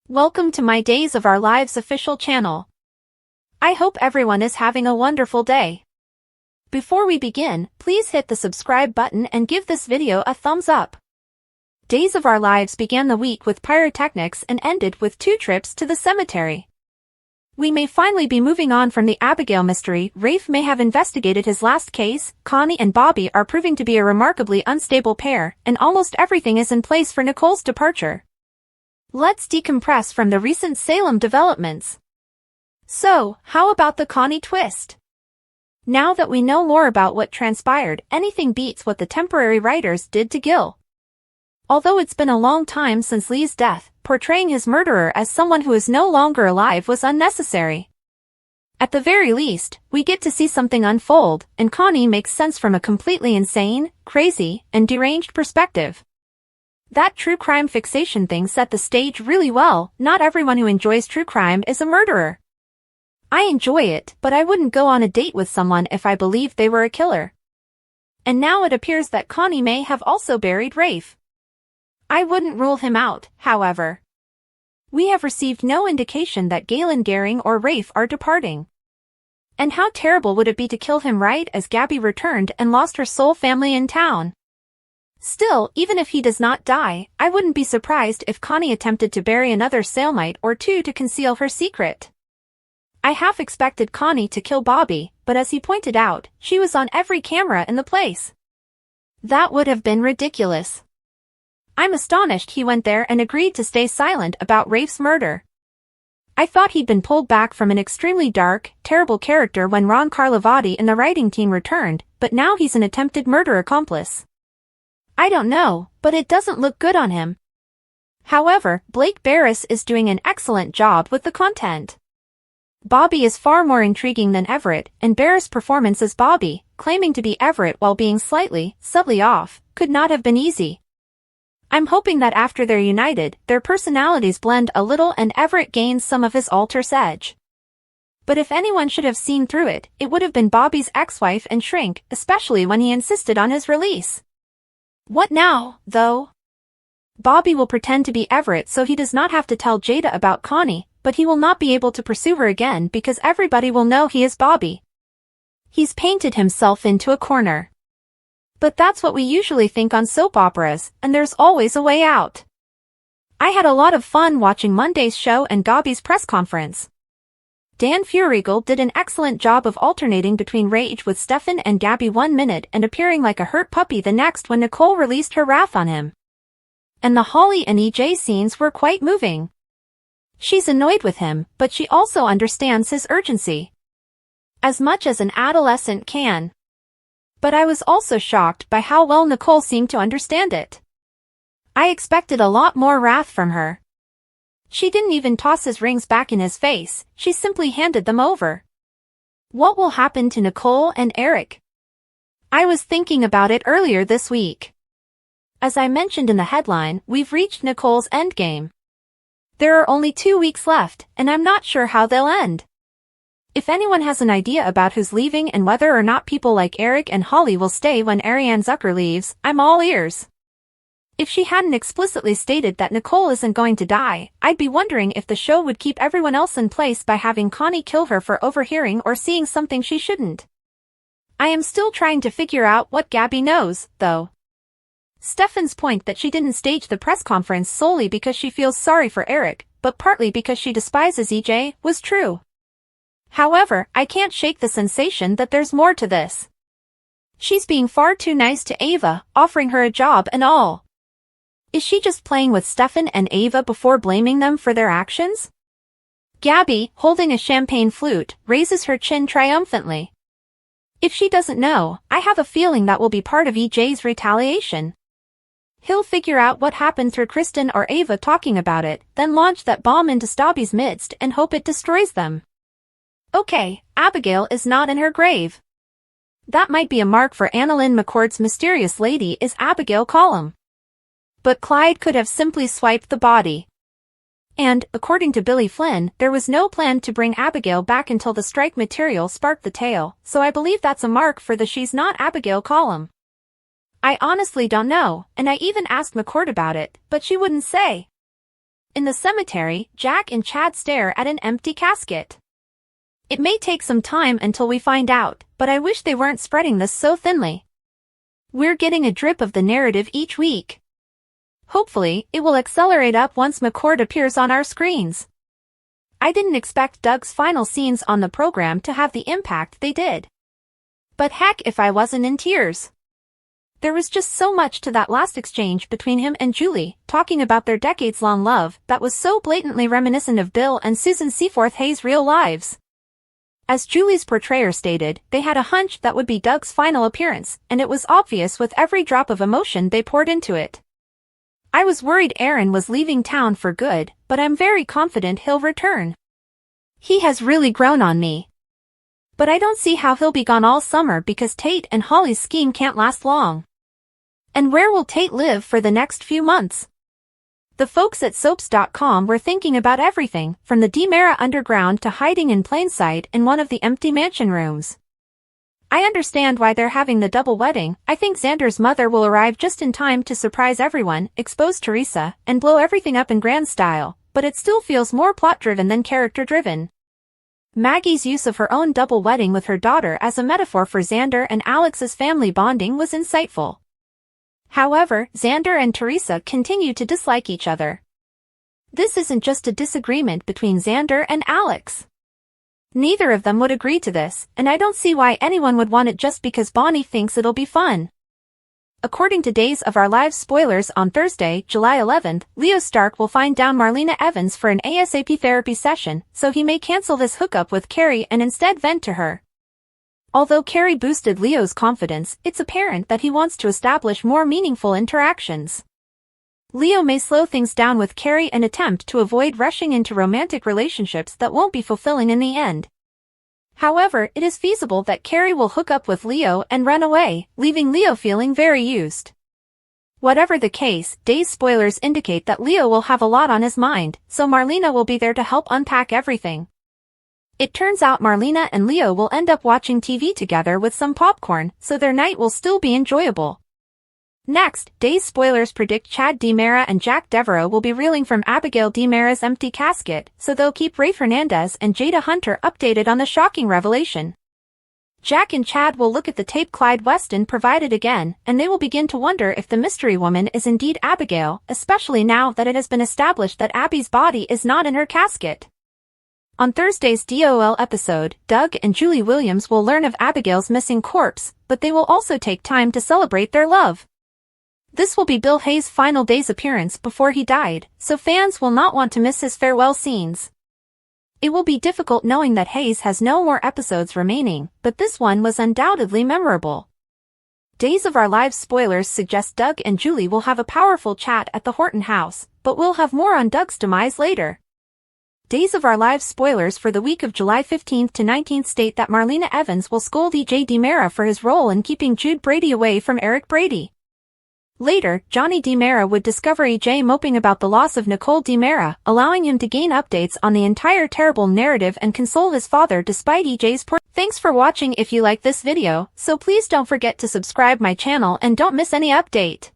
Welcome to my Days of Our Lives official channel. I hope everyone is having a wonderful day. Before we begin, please hit the subscribe button and give this video a thumbs up. Days of Our Lives began the week with pyrotechnics and ended with 2 trips to the cemetery. We may finally be moving on from the Abigail mystery. Rafe may have investigated his last case. Connie and Bobby are proving to be a remarkably unstable pair, and almost everything is in place for Nicole's departure. Let's decompress from the recent Salem developments. So, how about the Connie Twist? Now that we know more about what transpired, anything beats what the temporary writers did to Gil. Although it's been a long time since Lee's death, portraying his murderer as someone who is no longer alive was unnecessary. At the very least, we get to see something unfold, and Connie makes sense from a completely insane, crazy, and deranged perspective. That true crime fixation thing set the stage really well. Not everyone who enjoys true crime is a murderer. I enjoy it, but I wouldn't go on a date with someone if I believed they were a killer. And now it appears that Connie may have also buried Rafe. I wouldn't rule him out, however. We have received no indication that Galen Gehring or Rafe are departing. And how terrible would it be to kill him right as Gabby returned and lost her sole family in town? Still, even if he does not die, I wouldn't be surprised if Connie attempted to bury another Salemite or 2 to conceal her secret. I half expected Connie to kill Bobby, but as he pointed out, she was on every camera in the place. That would have been ridiculous. I'm astonished he went there and agreed to stay silent about Rafe's murder. I thought he'd been pulled back from an extremely dark, terrible character when Ron Carlivati and the writing team returned, but now he's an attempted murder accomplice. I don't know, but it doesn't look good on him. However, Blake Barris is doing an excellent job with the content. Bobby is far more intriguing than Everett, and Barris' performance as Bobby, claiming to be Everett while being subtly off, could not have been easy. I'm hoping that after they're united, their personalities blend a little and Everett gains some of his Alter's edge. But if anyone should have seen through it, it would have been Bobby's ex-wife and shrink, especially when he insisted on his release. What now, though? Bobby will pretend to be Everett so he does not have to tell Jada about Connie, but he will not be able to pursue her again because everybody will know he is Bobby. He's painted himself into a corner. But that's what we usually think on soap operas, and there's always a way out. I had a lot of fun watching Monday's show and Bobby's press conference. Dan Furigal did an excellent job of alternating between rage with Stefan and Gabby 1 minute and appearing like a hurt puppy the next when Nicole released her wrath on him. And the Holly and EJ scenes were quite moving. She's annoyed with him, but she also understands his urgency. As much as an adolescent can. But I was also shocked by how well Nicole seemed to understand it. I expected a lot more wrath from her. She didn't even toss his rings back in his face, she simply handed them over. What will happen to Nicole and Eric? I was thinking about it earlier this week. As I mentioned in the headline, we've reached Nicoles End Game. There are only 2 weeks left, and I'm not sure how they'll end. If anyone has an idea about who's leaving and whether or not people like Eric and Holly will stay when Ariane Zucker leaves, I'm all ears. If she hadn't explicitly stated that Nicole isn't going to die, I'd be wondering if the show would keep everyone else in place by having Connie kill her for overhearing or seeing something she shouldn't. I am still trying to figure out what Gabby knows, though. Stefan's point that she didn't stage the press conference solely because she feels sorry for Eric, but partly because she despises EJ, was true. However, I can't shake the sensation that there's more to this. She's being far too nice to Ava, offering her a job and all. Is she just playing with Stefan and Ava before blaming them for their actions? Gabby, holding a champagne flute, raises her chin triumphantly. If she doesn't know, I have a feeling that will be part of EJ's retaliation. He'll figure out what happened through Kristen or Ava talking about it, then launch that bomb into Stabby's midst and hope it destroys them. Okay, Abigail is not in her grave. That might be a mark for Annalyn McCord's mysterious lady is Abigail column. But Clyde could have simply swiped the body. And, according to Billy Flynn, there was no plan to bring Abigail back until the strike material sparked the tale, so I believe that's a mark for the she's not Abigail column. I honestly don't know, and I even asked McCord about it, but she wouldn't say. In the cemetery, Jack and Chad stare at an empty casket. It may take some time until we find out, but I wish they weren't spreading this so thinly. We're getting a drip of the narrative each week. Hopefully, it will accelerate up once McCord appears on our screens. I didn't expect Doug's final scenes on the program to have the impact they did. But heck if I wasn't in tears. There was just so much to that last exchange between him and Julie, talking about their decades-long love, that was so blatantly reminiscent of Bill and Susan Seaforth Hayes' real lives. As Julie's portrayer stated, they had a hunch that would be Doug's final appearance, and it was obvious with every drop of emotion they poured into it. I was worried Aaron was leaving town for good, but I'm very confident he'll return. He has really grown on me. But I don't see how he'll be gone all summer because Tate and Holly's scheme can't last long. And where will Tate live for the next few months? The folks at Soaps.com were thinking about everything, from the DiMera underground to hiding in plain sight in one of the empty mansion rooms. I understand why they're having the double wedding. I think Xander's mother will arrive just in time to surprise everyone, expose Teresa, and blow everything up in grand style, but it still feels more plot-driven than character-driven. Maggie's use of her own double wedding with her daughter as a metaphor for Xander and Alex's family bonding was insightful. However, Xander and Teresa continue to dislike each other. This isn't just a disagreement between Xander and Alex. Neither of them would agree to this, and I don't see why anyone would want it just because Bonnie thinks it'll be fun. According to Days of Our Lives spoilers on Thursday, July 11th, Leo Stark will find down Marlena Evans for an ASAP therapy session, so he may cancel this hookup with Carrie and instead vent to her. Although Carrie boosted Leo's confidence, it's apparent that he wants to establish more meaningful interactions. Leo may slow things down with Carrie and attempt to avoid rushing into romantic relationships that won't be fulfilling in the end. However, it is feasible that Carrie will hook up with Leo and run away, leaving Leo feeling very used. Whatever the case, Days spoilers indicate that Leo will have a lot on his mind, so Marlena will be there to help unpack everything. It turns out Marlena and Leo will end up watching TV together with some popcorn, so their night will still be enjoyable. Next, Days spoilers predict Chad DiMera and Jack Devereaux will be reeling from Abigail DiMera's empty casket, so they'll keep Rafe Hernandez and Jada Hunter updated on the shocking revelation. Jack and Chad will look at the tape Clyde Weston provided again, and they will begin to wonder if the mystery woman is indeed Abigail, especially now that it has been established that Abby's body is not in her casket. On Thursday's DOL episode, Doug and Julie Williams will learn of Abigail's missing corpse, but they will also take time to celebrate their love. This will be Bill Hayes' final day's appearance before he died, so fans will not want to miss his farewell scenes. It will be difficult knowing that Hayes has no more episodes remaining, but this one was undoubtedly memorable. Days of Our Lives spoilers suggest Doug and Julie will have a powerful chat at the Horton house, but we'll have more on Doug's demise later. Days of Our Lives spoilers for the week of July 15th to 19th state that Marlena Evans will scold EJ DiMera for his role in keeping Jude Brady away from Eric Brady. Later, Johnny DiMera would discover EJ moping about the loss of Nicole DiMera, allowing him to gain updates on the entire terrible narrative and console his father despite EJ's poor. Thanks for watching. If you like this video, so please don't forget to subscribe my channel and don't miss any update.